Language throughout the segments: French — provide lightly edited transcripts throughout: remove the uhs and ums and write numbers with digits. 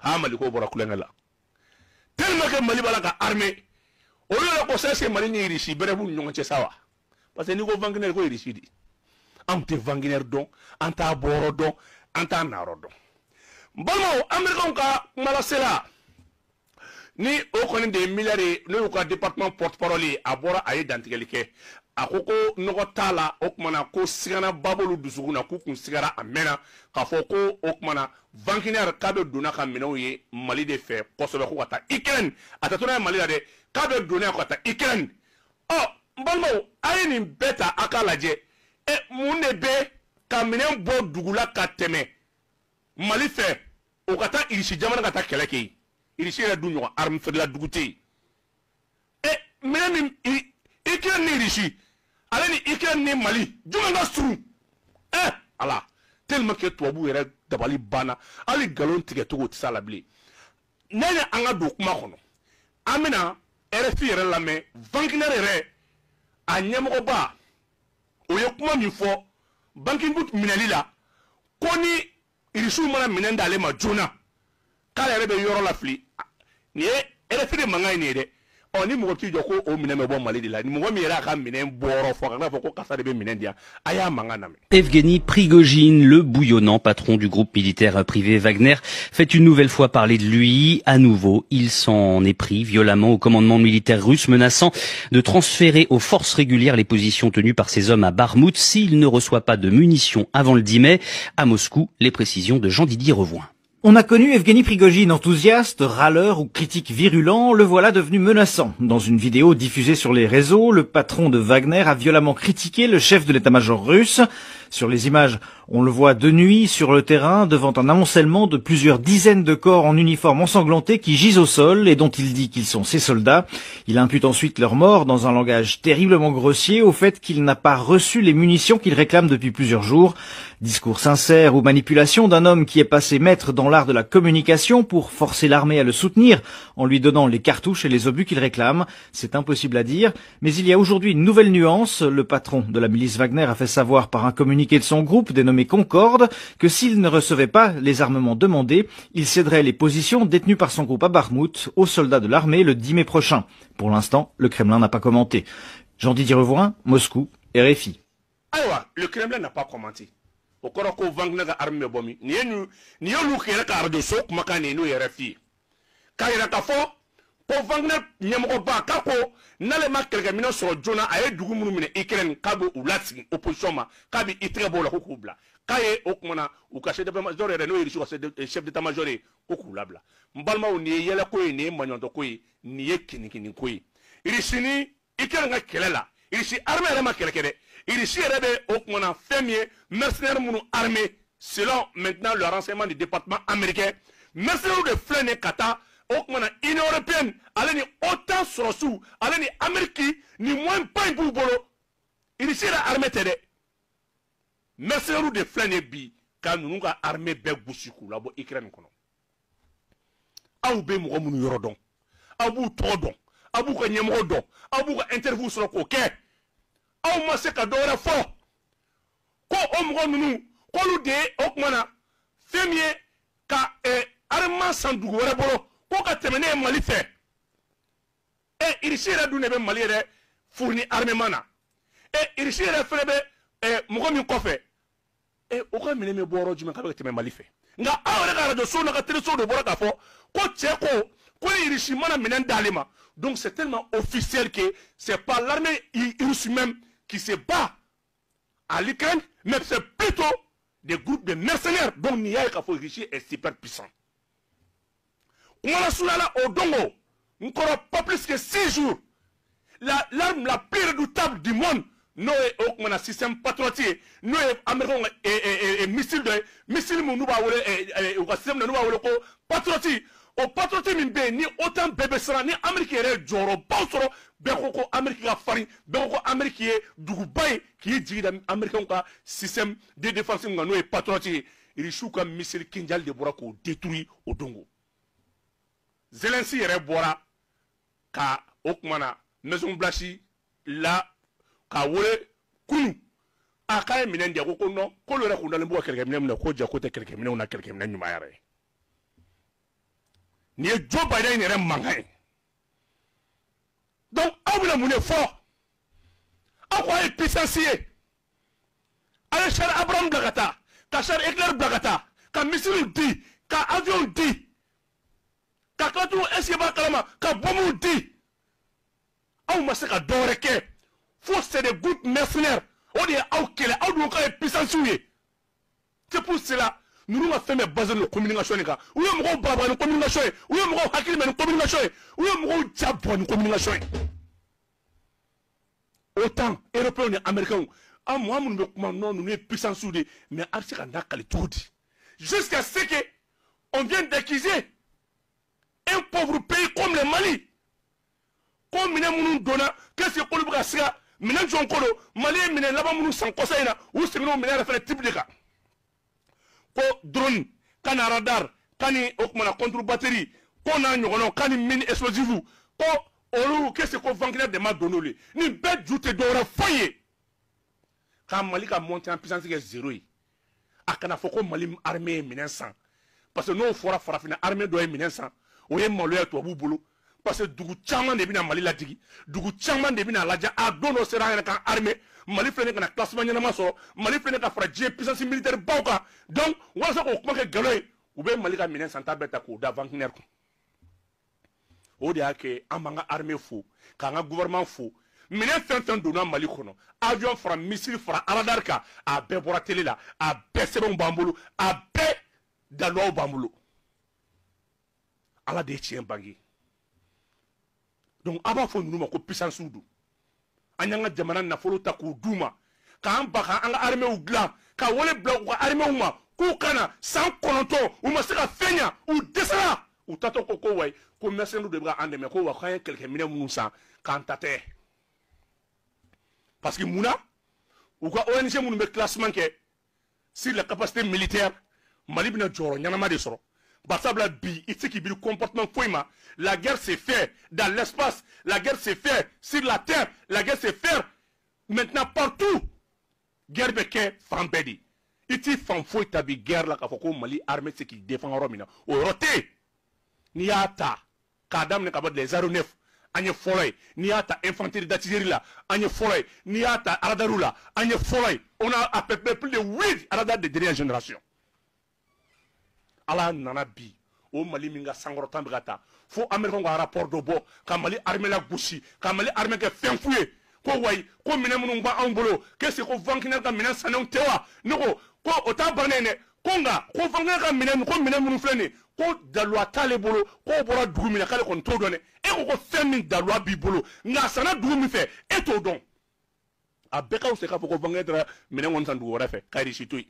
ha mali ko bora kulengala tellement que mali bala ka armée o yo ko c'est mali ni richi bere bu ñonga ci sawa parce que ni ko Wagner ko richi di ante Wagner don anta boro don anta naro don mbalo americain ka mala sela ni o koni de milliards no ko département porte-parole a bora ay dantigeli ke akoko nogo tala okmana ko sigana babolu dusuguna ku kun sigara amena ka fo ko okmana Wagner ka be dona ka minɛw ye mali de fɛ kosɛbɛ ko ka taa Ukraine atatuna mali la de ka be dona ko ka taa Ukraine mbalimaw ayi nin bɛɛ ta a ka lajɛ mun de bɛ ka minɛn bɔ dugula ka tɛmɛ mali fɛ o ka taa irisi jamana ka taa kɛlɛ kɛ irisi yɛrɛ dun ɲɔgɔn arme feerela dugu tɛ yen minɛn min Ukraine ni irisi ale ni Ukraine ni mali jumɛn ka surun ala tellement que tubabu yɛrɛ dabali banna hali galon tigɛ cogo tɛ se a la bilen ne ni an ka don kuma kɔnɔ an bɛna RFI yɛrɛ lamɛn Wagner yɛrɛ a ɲɛmɔgɔba o ye kuma min fɔ banking minɛli la ko ni irisiw mana minɛn d'ale ma joona k'ale yɛrɛ bɛ yɔrɔ la fili nin ye RFI de mankan ye nin ye dɛ ni mɔgɔ t'i jɔ ko o minɛn bɛ bɔ mali de la ni mɔgɔ min yɛrɛ a ka minɛn bɔrɔ fɔ ka fɔ ko karisa de bɛ minɛn di yan a y'a mankan lamɛn. Evgeny Prigojine, le bouillonnant patron du groupe militaire privé Wagner, fait une nouvelle fois parler de lui. À nouveau, il s'en est pris violemment au commandement militaire russe, menaçant de transférer aux forces régulières les positions tenues par ses hommes à Bakhmout s'il ne reçoit pas de munitions avant le 10 mai. À Moscou, les précisions de Jean-Didier Revoin. On a connu Evgeny Prigojine enthousiaste, râleur ou critique virulent, le voilà devenu menaçant. Dans une vidéo diffusée sur les réseaux, le patron de Wagner a violemment critiqué le chef de l'état-major russe. Sur les images, on le voit de nuit sur le terrain devant un amoncellement de plusieurs dizaines de corps en uniforme ensanglantés qui gisent au sol et dont il dit qu'ils sont ses soldats. Il impute ensuite leur mort dans un langage terriblement grossier au fait qu'il n'a pas reçu les munitions qu'il réclame depuis plusieurs jours. Discours sincère ou manipulation d'un homme qui est passé maître dans l'art de la communication pour forcer l'armée à le soutenir en lui donnant les cartouches et les obus qu'il réclame. C'est impossible à dire, mais il y a aujourd'hui une nouvelle nuance. Le patron de la milice Wagner a fait savoir par un communiqué de son groupe dénommé Concorde que s'il ne recevait pas les armements demandés, il céderait les positions détenues par son groupe à Bakhmout aux soldats de l'armée le 10 mai prochain. Pour l'instant, le Kremlin n'a pas commenté. Jean-Didier Revoin, Moscou, RFI. Alors, le Kremlin n'a pas commenté. Au corps que Wagner a armé bomi. Ni nous qui est la de so makani nous RFI. Car il a ta fo pour Wagner nyamko ba kako n'ale ma quelqu'un mina sur Jona a dugu munu mine Ukraine kabo ou latsi opposition ma kabi itre bola ko kubla. Kaye okmana ou caché de major et no irisu chef d'état major ko kulabla. Mbalma o ni yela ko ni manyondo ko ni yekinikini ko. Irisini Ukraine nga kelela. Irisi armée ma kelekede. Irisi rebe okmana femie mercenaires munu armée selon maintenant le renseignement du département américain. Mercenaires de flene kata okmana Union européenne allez ni autant sorosu allez ni Amérique ni moins pas pour bolo. Irisi la armée tede. Mercenaires de flene bi ka nous ka armée be busiku la bo Ukraine kono. Aw be mo munu yorodon. Abu todon. Abu ka nyemo don. Abu ka interview sur ko ke. Aw ma se ka dora fo ko omgo nunu ko lu de okmana femie ka arma sandugu wala bolo ko ka temene mali fe irishira du ne be mali re fourni armement na irishira fere be mugo min kofe o ka mine me boro juma ka be temene mali fe nga awre ka radio so na ka tele so do boro ka fo ko cheko ko irishi mana minen dalima donc c'est tellement officiel que c'est pas l'armée russe même qui se bat à l'Ukraine, mais c'est plutôt des groupes de mercenaires dont Nia Kaforichi est super puissant. On a sous là au Dongo, encore pas plus que 6 jours. L'arme la plus redoutable du monde, nous avons un système patriotique, nous avons un missile patriotique. Au patriotisme ni autant bébé sera ni Amérique est joro bausoro beko Amérique la farine beko Amérique est Dubaï qui est dit américain ka système de défense ngano est patriotique il chouka missile kinjal de bora ko détruit au Dongo Zelensky est bora ka okmana maison blanche la ka wole kunu aka minen dia ko no ko le rakunda le bo quelqu'un minen ko ja ko te quelqu'un minen na quelqu'un minen nyuma yare ni ye Joe Biden yɛrɛ mankan ye donc aw bɛna mun de fɔ aw ko a ye puissance ye a ye Charles Abraham bila ka taa ka Charles Leclerc bila ka taa ka missile di ka avion di ka tila tuguni est-ce que b'a kalama ka bombe di aw ma se ka dɔ wɛrɛ kɛ fo c'est des groupes mercenaires o de ye aw kɛlɛ aw dun k'a ye puissance ye c'est pour cela nous avons fait basé de communication ni kan u ye mɔgɔw baba ni communication ye u ye mɔgɔw hakili mɛ ni communication ye u ye mɔgɔw jabɔ ni communication ye autant européens ni américains an mɔgɔ minnu bɛ kuma non ninnu ye puissance de mais a bɛ se ka n'a kali cogo di jusqu'à ce que on vient d'accuser un pauvre pays comme le Mali ko minɛn minnu donna qu'est-ce que k'olu bɛ ka siga minɛn jɔn ko don Mali ye minɛn laban minnu san kɔsa in na u seginna o minɛn yɛrɛ fana type de kan ko drone kani radar kani o kumana contre batterie ko n'a ɲɔgɔnnaw kani mine explosive ko olu qu'est-ce que ko Wagner de ma donné olu ni bɛɛ ju tɛ dɔwɛrɛ foyi ye ka Mali ka monter en puissance kɛ 0 ye a kana fɔ ko Mali armée ye minɛn san parce que n'o fɔra farafinna armée dɔ ye minɛn san o ye maloya tubabuw bolo parce que dugu caman de bɛna Mali ladigi dugu caman de bɛna lajɛ a don dɔ sera an yɛrɛ kan armée Mali filɛ nin kana classement ɲɛnama sɔrɔ Mali filɛ nin ka fara diɲɛ puissance militaire baw kan donc walasa k'o kuma kɛ nkalon ye u bɛ Mali ka minɛn santa bɛɛ ta k'o da Wagner kun o de y'a kɛ an b'an ka armée fo k'an ka gouvernement fo minɛn fɛn fɛn donna Mali kɔnɔ avion fara missile fara radar kan a bɛɛ bɔra télé la a bɛɛ sɛbɛnw b'an bolo a bɛɛ daluwaw b'an bolo Ala de ye tiɲɛ bange donc a b'a fɔ ninnu ma ko puissance don an y'an ka jamana nafolo ta k'u d'u ma k'an ba k'an ka armée dilan ka wele bila u ka armée ma k'u kana san 9 u ma se ka fɛn ɲa u dɛsɛra u tatɔ ko wayi ko mercenaires de bɛ k'an dɛmɛ ko wa k'an ye kɛlɛkɛminɛn minnu san k'an ta tɛ parce que munna u ka ONG minnu bɛ classement kɛ sur la capacité militaire Mali bɛna jɔyɔrɔ ɲɛnama de sɔrɔ barsabla bi i tɛ se k'i biri comportement foyi ma la guerre s'est fait dans l'espace la guerre s'est fait sur la terre la guerre s'est fait maintenant partout guerre bɛ kɛ fan bɛɛ de i t'i fan foyi ta bi guerre la k'a fɔ ko Mali armée tɛ se k'i défend yɔrɔ min na o yɔrɔ tɛ yen n'i y'a ta k'a daminɛ ka bɔ les aéronefs an ye fɔlɔ ye n'i y'a ta infanterie d'artillerie la an ye fɔlɔ ye n'i y'a ta radariw la an ye fɔlɔ ye on a à peu près plus de 8 radars de dernière génération Ala nana bi o Mali min ka sankɔrɔtan bɛ ka taa fo américain ka rapport dɔ bɔ ka Mali armée la gosi ka Mali armée kɛ fɛn fu ye ko wayi ko minɛn minnu b'anw bolo qu'est-ce que ko Wagner ka minɛn sannenw tɛ wa ne ko o t'a bannen dɛ ko nka ko Wagner ka minɛn ko minɛn minnu filɛ nin ye ko daluwa t'ale bolo k'o bɔra dugu min na k'ale kɔni t'o dɔn dɛ e ko fɛn min daluwa b'i bolo nka a sanna dugu min fɛ e t'o dɔn a bɛɛ ka wusa k'a fɔ ko Wagner taara minɛn kɔni san dugu wɛrɛ fɛ k'a réussi to yen.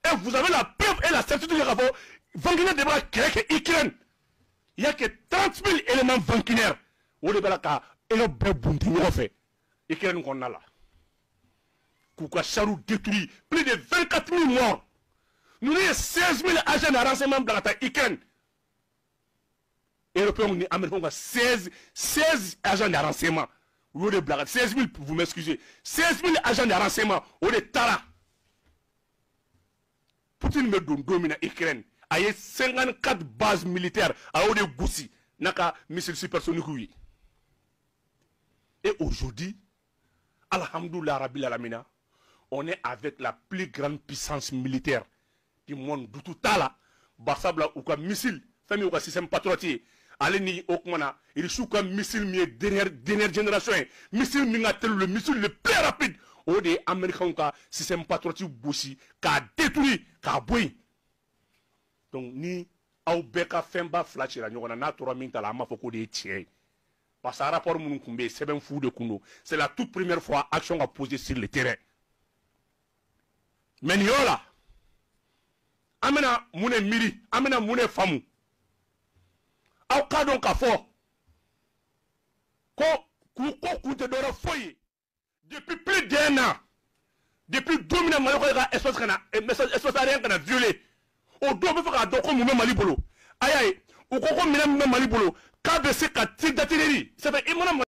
Et vous avez la preuve et la certitude que Wagner devra créer Ukraine. Il n'y a que 30 000 éléments Wagner. Au début, il y a un fait. Ukraine qu'on a là. Kouka Charou détruit. Plus de 24 000 morts. Nous avons 16 000 agents de renseignement dans la Ukraine. Européens et Américains ont 16 agents de renseignement. 16 000, vous m'excusez. 16 000 agents de renseignement. Au début, Tara. Poutine me domine Ukraine. Il y a 54 bases militaires à Ode Goussi, naka missile supersonique. Et aujourd'hui, alhamdoulilah rabbil alamina, on est avec la plus grande puissance militaire du monde. Du tout à la, basabla ou comme missile, famille ou système patriotique. Allez ni okmana, il sous comme missile mieux dernière génération, missile mingatel le missile le plus rapide. O de américain ka système patriotique boussi ka détruit ka boy donc ni aw bɛɛ ka fɛn ba fila cira ɲɔgɔn na n'a tora min ta la an b'a fɔ k'o de ye tiɲɛ ye parce que rapport minnu kun bɛ yen sɛbɛn fu de kun don c'est la toute première fois action ka poser sur le terrain mais nin yɔrɔ la an bɛna mun de miiri an bɛna mun de faamu aw k'a dɔn k'a fɔ ko kun tɛ dɔwɛrɛ foyi ye. Depuis plus d'1 an, depuis 2 minutes, Mali a espace aérien qu'on a violé. Au dos, il faut qu'on ait Mali bolo. Aïe aïe, ou qu'on ait Mali bolo. Quand c'est qu'à titre d'artillerie, ça fait